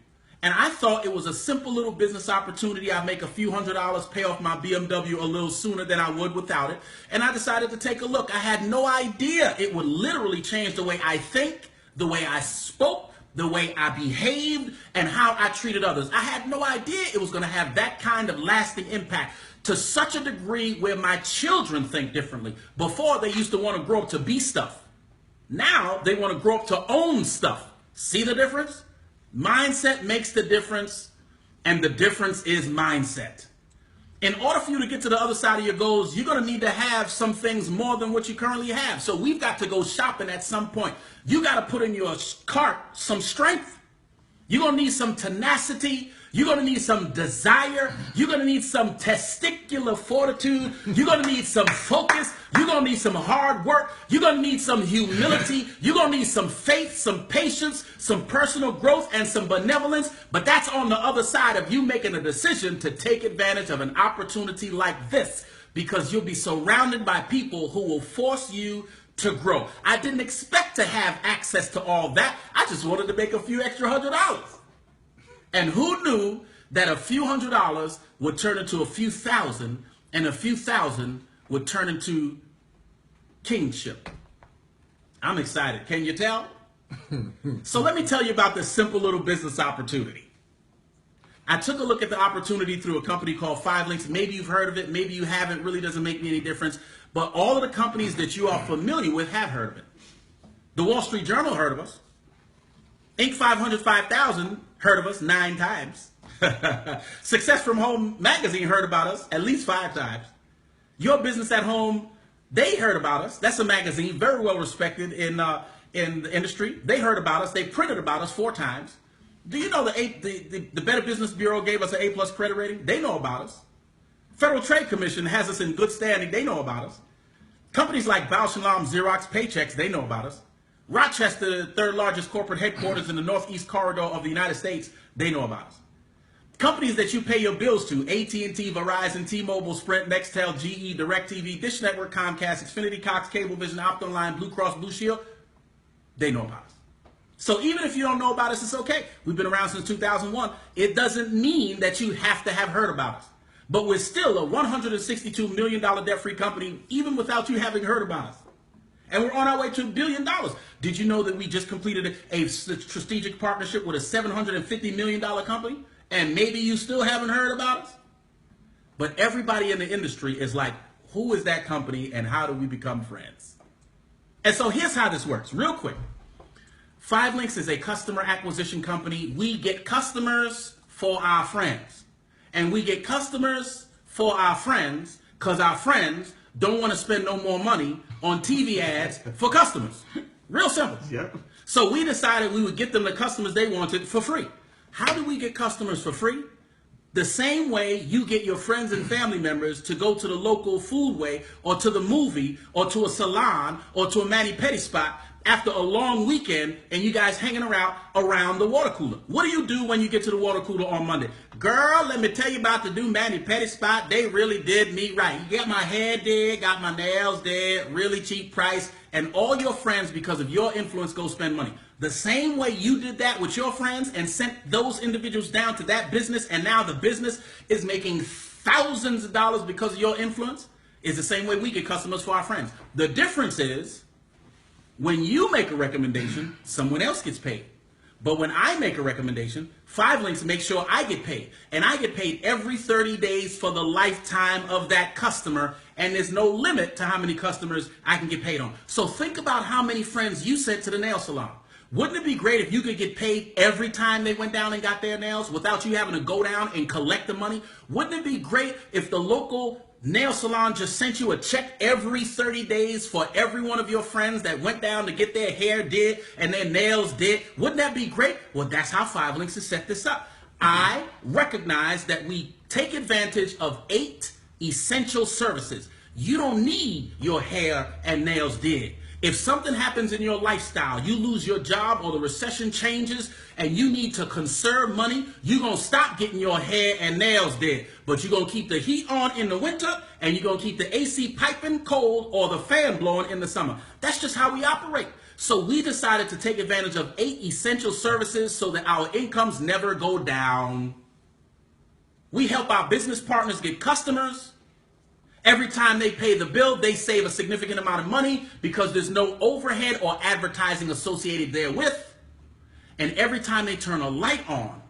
And I thought it was a simple little business opportunity. I make a few $100s, pay off my BMW a little sooner than I would without it. And I decided to take a look. I had no idea it would literally change the way I think, the way I spoke, the way I behaved, and how I treated others. I had no idea it was going to have that kind of lasting impact to such a degree where my children think differently. Before, they used to want to grow up to be stuff. Now, they want to grow up to own stuff. See the difference? Mindset makes the difference, and the difference is mindset. In order for you to get to the other side of your goals, you're going to need to have some things more than what you currently have. So we've got to go shopping at some point. You got to put in your cart some strength. You're going to need some tenacity. You're going to need some desire. You're going to need some testicular fortitude. You're going to need some focus. You're going to need some hard work. You're going to need some humility. You're going to need some faith, some patience, some personal growth, and some benevolence. But that's on the other side of you making a decision to take advantage of an opportunity like this, because you'll be surrounded by people who will force you to grow. I didn't expect to have access to all that. I just wanted to make a few extra $100. And who knew that a few $100s would turn into a few thousand, and a few thousand would turn into kingship? I'm excited. Can you tell? So let me tell you about this simple little business opportunity. I took a look at the opportunity through a company called 5 Links. Maybe you've heard of it. Maybe you haven't. Really doesn't make me any difference. But all of the companies that you are familiar with have heard of it. The Wall Street Journal heard of us. Inc. 500, 5,000 heard of us 9 times. Success from Home magazine heard about us at least 5 times. Your Business at Home, they heard about us. That's a magazine very well respected in the industry. They heard about us. They printed about us 4 times. Do you know the Better Business Bureau gave us an A+ credit rating? They know about us. Federal Trade Commission has us in good standing. They know about us. Companies like Bausch & Lomb, Xerox, Paychex, they know about us. Rochester, the third largest corporate headquarters in the Northeast corridor of the United States, they know about us. Companies that you pay your bills to, AT&T, Verizon, T-Mobile, Sprint, Nextel, GE, DirecTV, Dish Network, Comcast, Xfinity, Cox, Cablevision, Optumline, Blue Cross, Blue Shield, they know about us. So even if you don't know about us, it's okay. We've been around since 2001. It doesn't mean that you have to have heard about us. But we're still a $162 million debt-free company, even without you having heard about us. And we're on our way to $1 billion. Did you know that we just completed a strategic partnership with a $750 million company? And maybe you still haven't heard about us? But everybody in the industry is like, who is that company and how do we become friends? And so here's how this works, real quick. 5links is a customer acquisition company. We get customers for our friends. And we get customers for our friends because our friends don't want to spend no more money on TV ads for customers. Real simple.
Yep.
So we decided we would get them the customers they wanted for free. How do we get customers for free? The same way you get your friends and family members to go to the local foodway or to the movie or to a salon or to a mani-pedi spot after a long weekend and you guys hanging around the water cooler. What do you do when you get to the water cooler on Monday? Girl, let me tell you about the new mani-pedi spot. They really did me right. You got my hair did, got my nails did, really cheap price, and all your friends, because of your influence, go spend money. The same way you did that with your friends and sent those individuals down to that business, and now the business is making thousands of dollars because of your influence, is the same way we get customers for our friends. The difference is, when you make a recommendation, someone else gets paid. But when I make a recommendation, 5links makes sure I get paid. And I get paid every 30 days for the lifetime of that customer. And there's no limit to how many customers I can get paid on. So think about how many friends you sent to the nail salon. Wouldn't it be great if you could get paid every time they went down and got their nails without you having to go down and collect the money? Wouldn't it be great if the local nail salon just sent you a check every 30 days for every one of your friends that went down to get their hair did and their nails did? Wouldn't that be great? Well, that's how 5links has set this up. I recognize that we take advantage of 8 essential services. You don't need your hair and nails did. If something happens in your lifestyle, you lose your job or the recession changes and you need to conserve money, you're going to stop getting your hair and nails did. But you're going to keep the heat on in the winter and you're going to keep the AC piping cold or the fan blowing in the summer. That's just how we operate. So we decided to take advantage of 8 essential services so that our incomes never go down. We help our business partners get customers. Every time they pay the bill, they save a significant amount of money because there's no overhead or advertising associated therewith. And every time they turn a light on,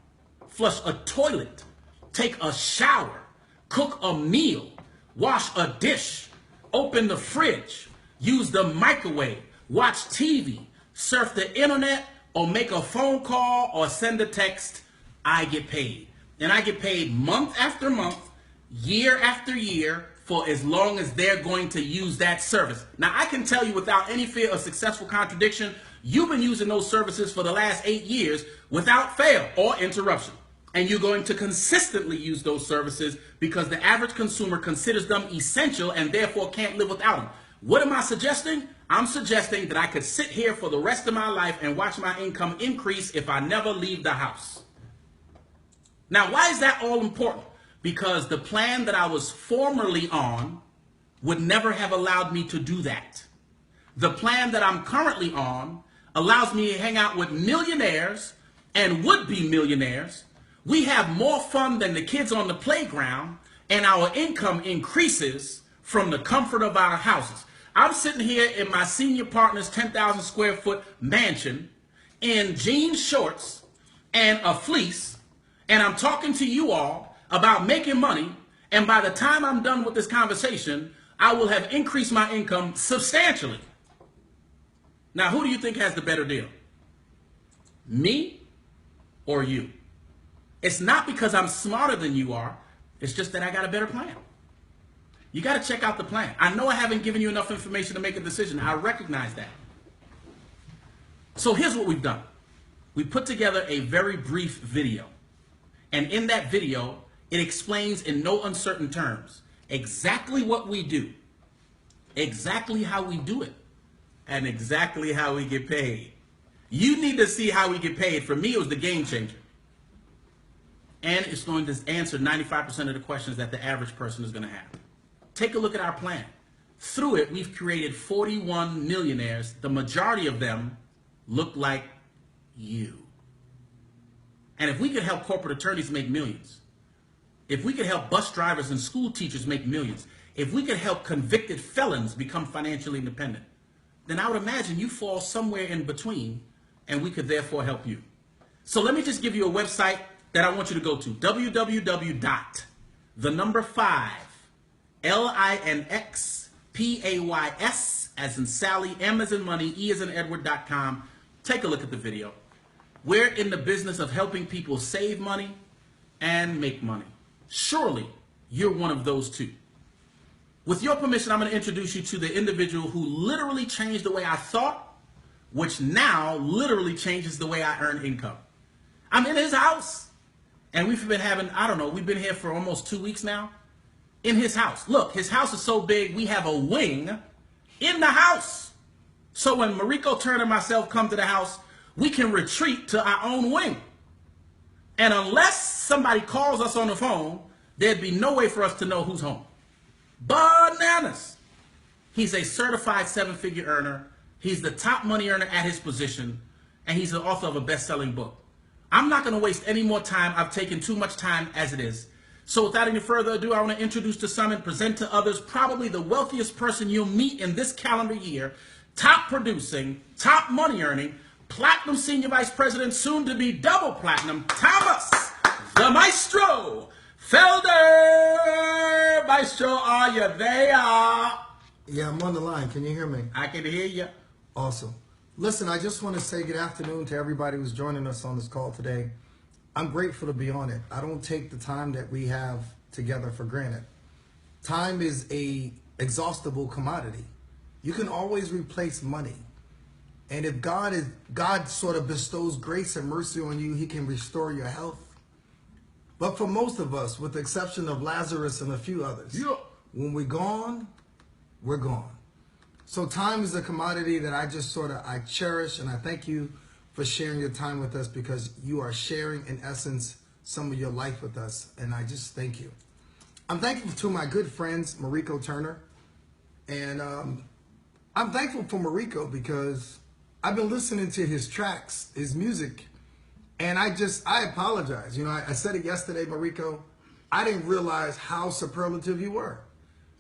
flush a toilet, take a shower, cook a meal, wash a dish, open the fridge, use the microwave, watch TV, surf the internet, or make a phone call or send a text, I get paid. And I get paid month after month, year after year, for as long as they're going to use that service. Now, I can tell you without any fear of successful contradiction, you've been using those services for the last 8 years without fail or interruption. And you're going to consistently use those services because the average consumer considers them essential and therefore can't live without them. What am I suggesting? I'm suggesting that I could sit here for the rest of my life and watch my income increase if I never leave the house. Now, why is that all important? Because the plan that I was formerly on would never have allowed me to do that. The plan that I'm currently on allows me to hang out with millionaires and would-be millionaires. We have more fun than the kids on the playground, and our income increases from the comfort of our houses. I'm sitting here in my senior partner's 10,000 square foot mansion in jean shorts and a fleece, and I'm talking to you all about making money, and by the time I'm done with this conversation, I will have increased my income substantially. Now, who do you think has the better deal? Me or you? It's not because I'm smarter than you are. It's just that I got a better plan. You got to check out the plan. I know I haven't given you enough information to make a decision. I recognize that. So here's what we've done. We put together a very brief video. And in that video, It explains in no uncertain terms exactly what we do, exactly how we do it, and exactly how we get paid. You need to see how we get paid. For me, it was the game changer. And it's going to answer 95% of the questions that the average person is going to have. Take a look at our plan. Through it, we've created 41 millionaires. The majority of them look like you. And if we could help corporate attorneys make millions, if we could help bus drivers and school teachers make millions, if we could help convicted felons become financially independent, then I would imagine you fall somewhere in between, and we could therefore help you. So let me just give you a website that I want you to go to, www.linxpays, as in Sally, M as in money, E as in Edward.com. Take a look at the video. We're in the business of helping people save money and make money. Surely you're one of those two. With your permission, I'm going to introduce you to the individual who literally changed the way I thought, which now literally changes the way I earn income. I'm in his house, and we've been having, we've been here for almost 2 weeks now, in his house. Look, his house is so big, we have a wing in the house. So when Mariko Turner and myself come to the house, we can retreat to our own wing. And unless somebody calls us on the phone, there'd be no way for us to know who's home. Bananas. He's a certified 7-figure earner. He's the top money earner at his position, and he's the author of a best-selling book. I'm not going to waste any more time. I've taken too much time as it is. So without any further ado, I want to introduce to some and present to others probably the wealthiest person you'll meet in this calendar year, top producing, top money earning, platinum senior vice president, soon to be double platinum, Thomas, the Maestro Felder. Maestro, are you there?
Yeah, I'm on the line. Can you hear me?
I can hear you.
Awesome. Listen, I just want to say good afternoon to everybody who's joining us on this call today. I'm grateful to be on it. I don't take the time that we have together for granted. Time is a exhaustible commodity. You can always replace money. And if God sort of bestows grace and mercy on you, he can restore your health. But for most of us, with the exception of Lazarus and a few others, when we're gone, we're gone. So time is a commodity that I cherish, and I thank you for sharing your time with us, because you are sharing, in essence, some of your life with us, and I just thank you. I'm thankful to my good friends, Mariko Turner, and I'm thankful for Mariko because I've been listening to his tracks, his music, and I apologize. I said it yesterday, Mariko. I didn't realize how superlative you were.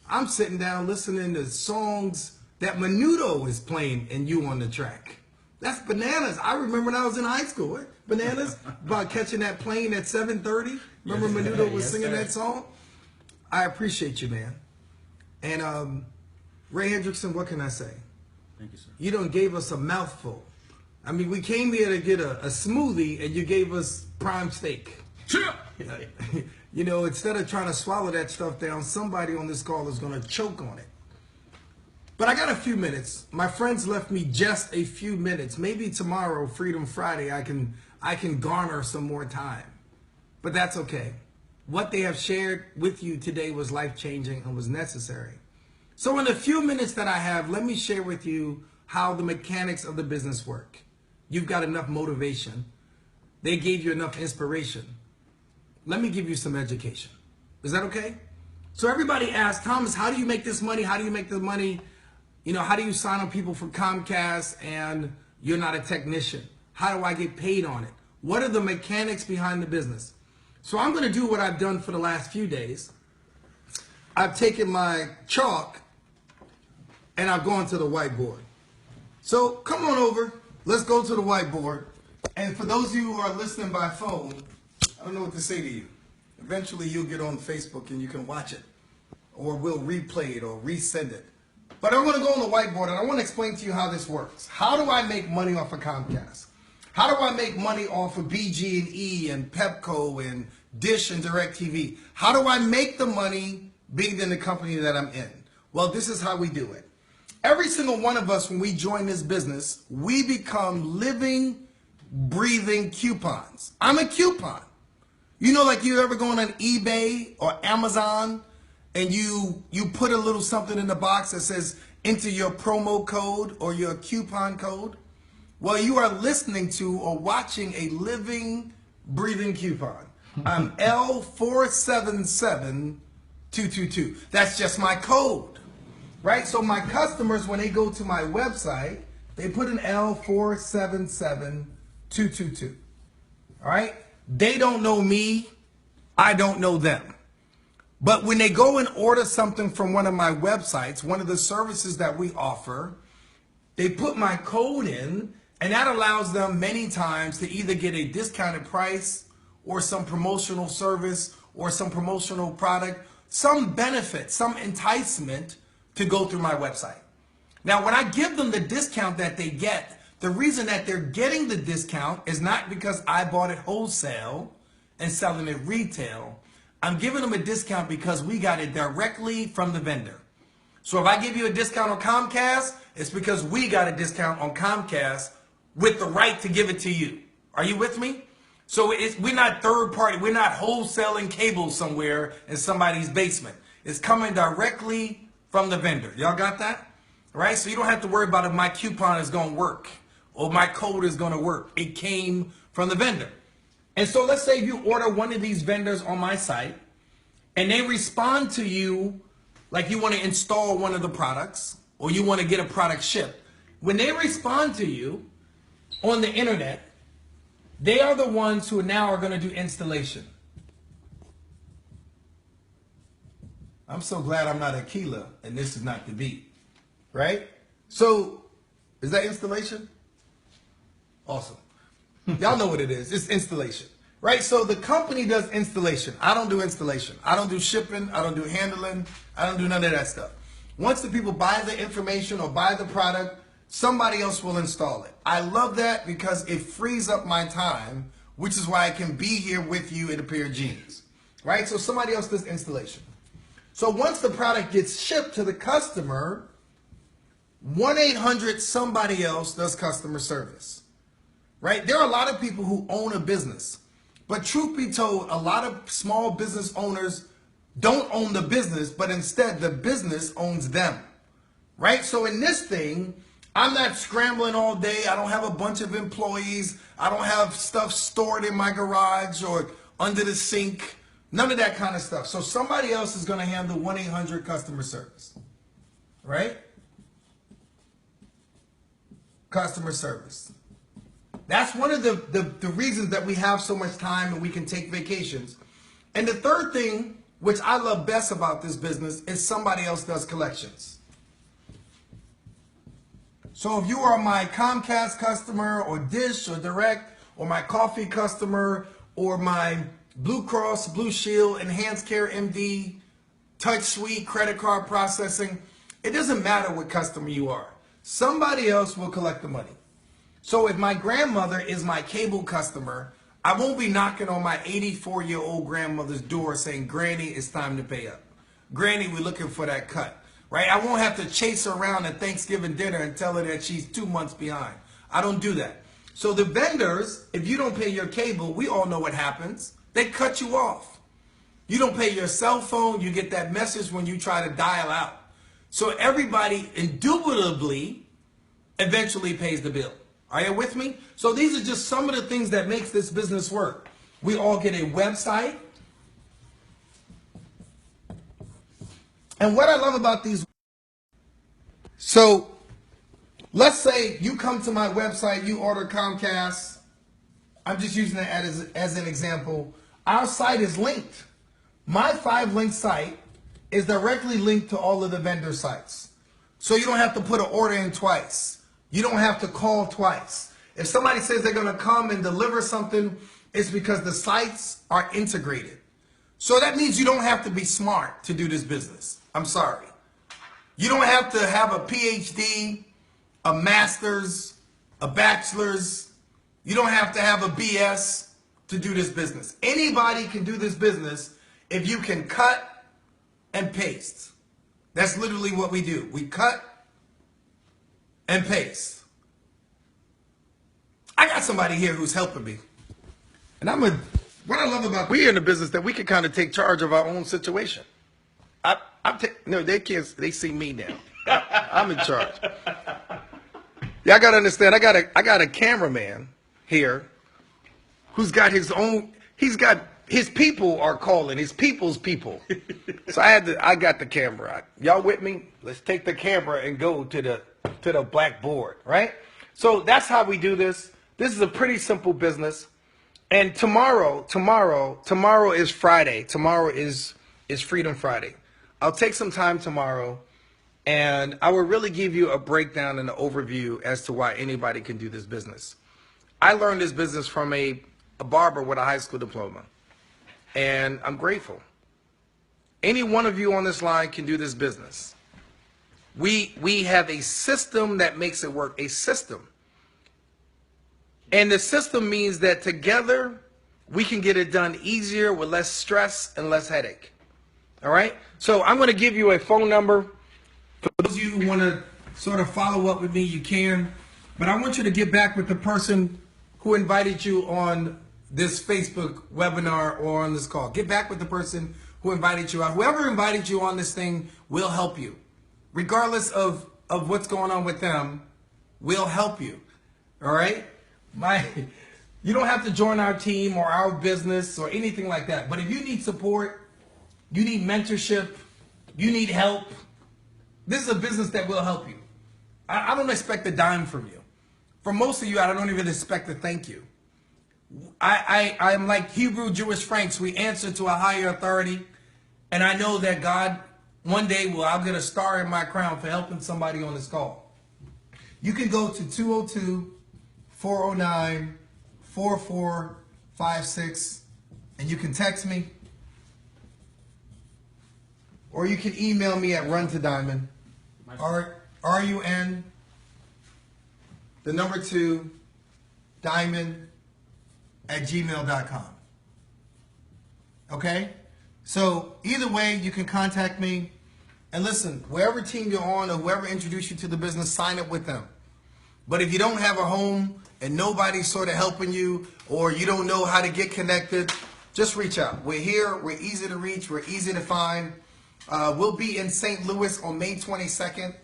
I'm sitting down listening to songs that Menudo is playing and you on the track. That's bananas. I remember when I was in high school. Bananas, about catching that plane at 7:30. Remember Menudo was singing that song? I appreciate you, man. And Ray Hendrickson, what can I say?
Thank you, sir.
You done gave us a mouthful. I mean, we came here to get a smoothie, and you gave us prime steak. Instead of trying to swallow that stuff down, somebody on this call is going to choke on it. But I got a few minutes. My friends left me just a few minutes. Maybe tomorrow, Freedom Friday, I can garner some more time. But that's okay. What they have shared with you today was life-changing and was necessary. So in the few minutes that I have, let me share with you how the mechanics of the business work. You've got enough motivation. They gave you enough inspiration. Let me give you some education. Is that okay? So everybody asks, Thomas, how do you make this money? How do you make the money? How do you sign on people for Comcast and you're not a technician? How do I get paid on it? What are the mechanics behind the business? So I'm going to do what I've done for the last few days. I've taken my chalk and I've gone to the whiteboard. So come on over. Let's go to the whiteboard. And for those of you who are listening by phone, I don't know what to say to you. Eventually you'll get on Facebook and you can watch it, or we'll replay it or resend it. But I'm going to go on the whiteboard and I want to explain to you how this works. How do I make money off of Comcast? How do I make money off of BG&E and Pepco and Dish and DirecTV? How do I make the money being in the company that I'm in? Well, this is how we do it. Every single one of us, when we join this business, we become living, breathing coupons. I'm a coupon. You know, like you ever going on eBay or Amazon and you put a little something in the box that says enter your promo code or your coupon code? Well, you are listening to or watching a living, breathing coupon. I'm L477222. That's just my code, right? So my customers, when they go to my website, they put an L477222. All right? They don't know me. I don't know them. But when they go and order something from one of my websites, one of the services that we offer, they put my code in, and that allows them many times to either get a discounted price or some promotional service or some promotional product, some benefit, some enticement to go through my website. Now, when I give them the discount that they get, the reason that they're getting the discount is not because I bought it wholesale and selling it retail. I'm giving them a discount because we got it directly from the vendor. So if I give you a discount on Comcast, it's because we got a discount on Comcast with the right to give it to you. Are you with me? So we're not third party. We're not wholesaling cable somewhere in somebody's basement. It's coming directly from the vendor. Y'all got that? All right? So you don't have to worry about if my coupon is going to work or my code is going to work. It came from the vendor. And so let's say you order one of these vendors on my site and they respond to you like you want to install one of the products or you want to get a product shipped. When they respond to you on the internet, they are the ones who now are going to do installation. I'm so glad I'm not Aquila and this is not the beat, right? So is that installation? Awesome. Y'all know what it is. It's installation, right? So the company does installation. I don't do installation. I don't do shipping. I don't do handling. I don't do none of that stuff. Once the people buy the information or buy the product, somebody else will install it. I love that because it frees up my time, which is why I can be here with you in a pair of jeans, right? So somebody else does installation. So once the product gets shipped to the customer, 1-800 somebody else does customer service. Right? There are a lot of people who own a business, but truth be told, a lot of small business owners don't own the business, but instead the business owns them. Right? So in this thing, I'm not scrambling all day. I don't have a bunch of employees. I don't have stuff stored in my garage or under the sink. None of that kind of stuff. So somebody else is going to handle 1-800 customer service. Right? Customer service. That's one of the reasons that we have so much time and we can take vacations. And the third thing, which I love best about this business, is somebody else does collections. So if you are my Comcast customer or Dish or Direct or my coffee customer or my Blue Cross, Blue Shield, Enhanced Care MD, Touch Suite, credit card processing, it doesn't matter what customer you are. Somebody else will collect the money. So if my grandmother is my cable customer, I won't be knocking on my 84-year-old grandmother's door saying, Granny, it's time to pay up. Granny, we're looking for that cut. Right? I won't have to chase her around at Thanksgiving dinner and tell her that she's 2 months behind. I don't do that. So the vendors, if you don't pay your cable, we all know what happens. They cut you off. You don't pay your cell phone, you get that message when you try to dial out. So everybody indubitably eventually pays the bill. Are you with me? So these are just some of the things that makes this business work. We all get a website. And what I love about these, so let's say you come to my website, you order Comcast. I'm just using that as an example. Our site is linked. My 5-link site is directly linked to all of the vendor sites. So you don't have to put an order in twice. You don't have to call twice. If somebody says they're going to come and deliver something, it's because the sites are integrated. So that means you don't have to be smart to do this business. I'm sorry. You don't have to have a PhD, a master's, a bachelor's. You don't have to have a BS to do this business. Anybody can do this business if you can cut and paste. That's literally what we do. We cut and paste. I got somebody here who's helping me. And I'm going to What I love about we in the business that we can kind of take charge of our own situation. No, they can't. They see me now. I'm in charge. Yeah, I gotta understand. I got a cameraman here who's got his own. He's got his people are calling his people's people. So I got the camera. Y'all with me? Let's take the camera and go to the blackboard, right? So that's how we do this. This is a pretty simple business. And tomorrow is Friday. Tomorrow is Freedom Friday. I'll take some time tomorrow, and I will really give you a breakdown and an overview as to why anybody can do this business. I learned this business from a barber with a high school diploma, and I'm grateful. Any one of you on this line can do this business. We have a system that makes it work, a system. And the system means that together we can get it done easier with less stress and less headache. All right? So I'm going to give you a phone number. For those of you who want to sort of follow up with me, you can. But I want you to get back with the person who invited you on this Facebook webinar or on this call. Get back with the person who invited you out. Whoever invited you on this thing will help you. Regardless of what's going on with them, we'll help you. All right? You don't have to join our team or our business or anything like that. But if you need support, you need mentorship, you need help, this is a business that will help you. I don't expect a dime from you. For most of you, I don't even expect a thank you. I'm like Hebrew Jewish Franks. We answer to a higher authority. And I know that God, one day, I'll get a star in my crown for helping somebody on this call. You can go to 202-409-4456 and you can text me. Or you can email me at run2diamond. RUN, the number 2, diamond @gmail.com. Okay? So either way, you can contact me. And listen, wherever team you're on or whoever introduced you to the business, sign up with them. But if you don't have a home and nobody's sort of helping you or you don't know how to get connected, just reach out. We're here. We're easy to reach. We're easy to find. We'll be in St. Louis on May 22nd.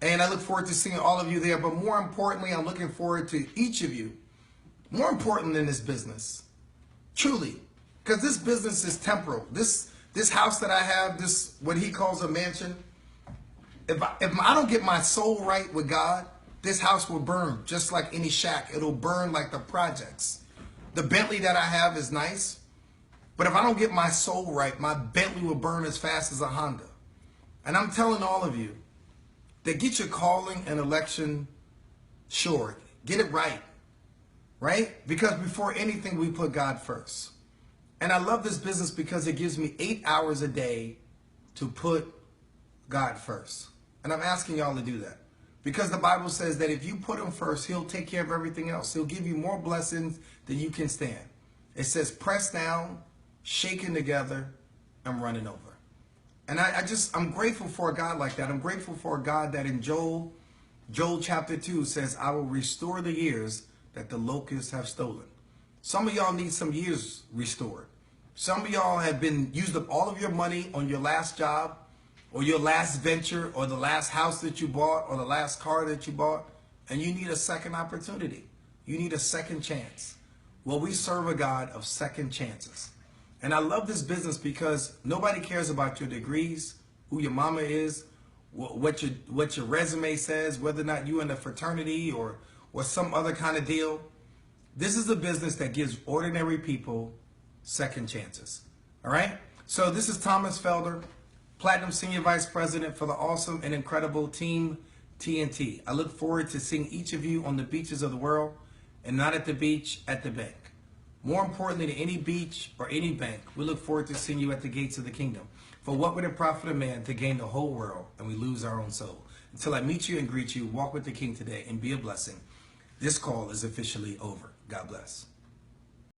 And I look forward to seeing all of you there. But more importantly, I'm looking forward to each of you. More important than this business. Truly. Because this business is temporal. This house that I have, this what he calls a mansion, if I don't get my soul right with God, this house will burn just like any shack. It'll burn like the projects. The Bentley that I have is nice, but if I don't get my soul right, my Bentley will burn as fast as a Honda. And I'm telling all of you that get your calling and election sure. Get it right. Right? Because before anything, we put God first. And I love this business because it gives me 8 hours a day to put God first. And I'm asking y'all to do that. Because the Bible says that if you put him first, he'll take care of everything else. He'll give you more blessings than you can stand. It says press down, shaken together, and running over. And I'm grateful for a God like that. I'm grateful for a God that in Joel chapter 2 says, I will restore the years that the locusts have stolen. Some of y'all need some years restored. Some of y'all have used up all of your money on your last job or your last venture or the last house that you bought or the last car that you bought, and you need a second opportunity. You need a second chance. Well, we serve a God of second chances. And I love this business because nobody cares about your degrees, who your mama is, what your resume says, whether or not you're in a fraternity or some other kind of deal. This is a business that gives ordinary people second chances. All right? So this is Thomas Felder, Platinum Senior Vice President for the awesome and incredible Team TNT. I look forward to seeing each of you on the beaches of the world and not at the beach, at the bank. More importantly than any beach or any bank, we look forward to seeing you at the gates of the kingdom. For what would it profit a man to gain the whole world and we lose our own soul? Until I meet you and greet you, walk with the King today and be a blessing. This call is officially over. God bless.